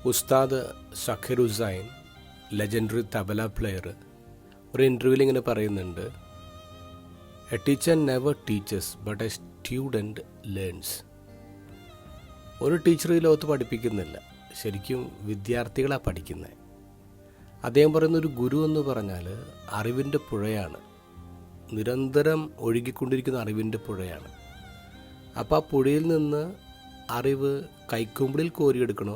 ഉസ്താദ് Sakhir Hussain, legendary tabla player, ഒരു ഇൻ്റർവ്യൂവിൽ ഇങ്ങനെ പറയുന്നുണ്ട്, A teacher never teachers but A student learns. ഒരു ടീച്ചർ ഈ ലോകത്ത് പഠിപ്പിക്കുന്നില്ല, ശരിക്കും വിദ്യാർത്ഥികളാണ് പഠിക്കുന്നത്. അദ്ദേഹം പറയുന്ന ഒരു ഗുരു എന്ന് പറഞ്ഞാൽ അറിവിൻ്റെ പുഴയാണ്, നിരന്തരം ഒഴുകിക്കൊണ്ടിരിക്കുന്ന അറിവിൻ്റെ പുഴയാണ്. അപ്പോൾ ആ പുഴയിൽ നിന്ന് അറിവ് കൈക്കുമ്പിളിൽ കോരിയെടുക്കണോ,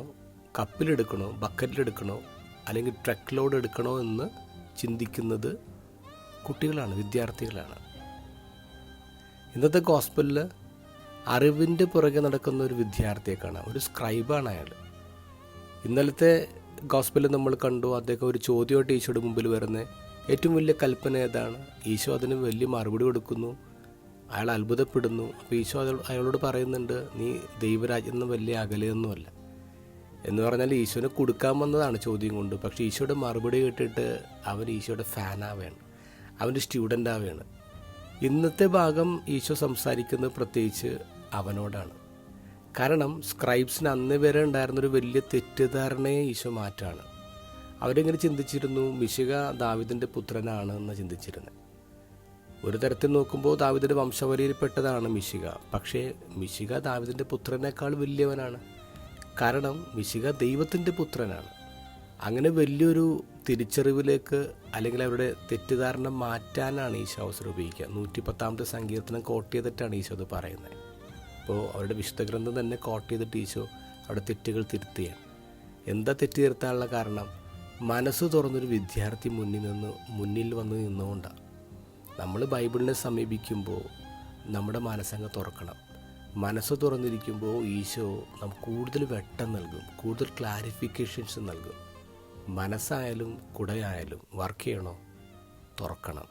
കപ്പിലെടുക്കണോ, ബക്കറ്റിലെടുക്കണോ, അല്ലെങ്കിൽ ട്രക്ക് ലോഡ് എടുക്കണോ എന്ന് ചിന്തിക്കുന്നത് കുട്ടികളാണ്, വിദ്യാർത്ഥികളാണ്. ഇന്നത്തെ ഗോസ്പലിൽ അറിവിൻ്റെ പുറകെ നടക്കുന്ന ഒരു വിദ്യാർത്ഥിയെ കാണാം, ഒരു സ്ക്രൈബാണ് അയാൾ. ഇന്നലത്തെ ഗോസ്പലിൽ നമ്മൾ കണ്ടു, അദ്ദേഹം ഒരു ചോദ്യമായിട്ട് ഈശോയുടെ മുമ്പിൽ വരുന്നത് ഏറ്റവും വലിയ കൽപ്പന ഏതാണ്? ഈശോ അതിന് വലിയ മറുപടി കൊടുക്കുന്നു, അയാൾ അത്ഭുതപ്പെടുന്നു. അപ്പോൾ ഈശോ അയാളോട് പറയുന്നുണ്ട്, നീ ദൈവരാജ്യം നിന്ന് വലിയ അകലെയൊന്നുമല്ല എന്ന് പറഞ്ഞാൽ ഈശോനെ കൊടുക്കാൻ വന്നതാണ് ചോദ്യം കൊണ്ട്. പക്ഷേ ഈശോയുടെ മറുപടി കേട്ടിട്ട് അവൻ ഈശോയുടെ ഫാനാവുകയാണ്, അവൻ്റെ സ്റ്റുഡൻ്റ് ആവുകയാണ്. ഇന്നത്തെ ഭാഗം ഈശോ സംസാരിക്കുന്നത് പ്രത്യേകിച്ച് അവനോടാണ്. കാരണം സ്ക്രൈബ്സിന് അന്ന് വരെ ഉണ്ടായിരുന്നൊരു വലിയ തെറ്റിദ്ധാരണയെ ഈശോ മാറ്റാണ്. അവരിങ്ങനെ ചിന്തിച്ചിരുന്നു, മിശിഹ ദാവീദിൻ്റെ പുത്രനാണ് എന്ന് ചിന്തിച്ചിരുന്നത്. ഒരു തരത്തിൽ നോക്കുമ്പോൾ ദാവീദിൻ്റെ വംശവലിയിൽപ്പെട്ടതാണ് മിശിഹ. പക്ഷേ മിശിഹ ദാവീദിൻ്റെ പുത്രനേക്കാൾ വലിയവനാണ്. കാരണം മിശിഹ ദൈവത്തിൻ്റെ പുത്രനാണ്. അങ്ങനെ വലിയൊരു തിരിച്ചറിവിലേക്ക് അല്ലെങ്കിൽ അവരുടെ തെറ്റിദ്ധാരണ മാറ്റാനാണ് ഈശോ അവസരം ഉപയോഗിക്കുക. 110-ാമത്തെ സങ്കീർത്തനം കോട്ട് ചെയ്തിട്ടാണ് ഈശോ അത് പറയുന്നത്. അപ്പോൾ അവരുടെ വിശുദ്ധ ഗ്രന്ഥം തന്നെ കോട്ട് ചെയ്തിട്ട് ഈശോ അവിടെ തെറ്റുകൾ തിരുത്തുകയാണ്. എന്താ തെറ്റ് തിരുത്താനുള്ള കാരണം? മനസ്സ് തുറന്നൊരു വിദ്യാർത്ഥി മുന്നിൽ വന്ന് നിന്നുകൊണ്ടാണ്. നമ്മൾ ബൈബിളിനെ സമീപിക്കുമ്പോൾ നമ്മുടെ മനസ്സങ്ങ് തുറക്കണം. മനസ്സ് തുറന്നിരിക്കുമ്പോൾ ഈശോ നമുക്ക് കൂടുതൽ വെട്ടം നൽകും, കൂടുതൽ ക്ലാരിഫിക്കേഷൻസ് നൽകും. മനസ്സായാലും കുടയായാലും വർക്ക് ചെയ്യണോ, തുറക്കണം.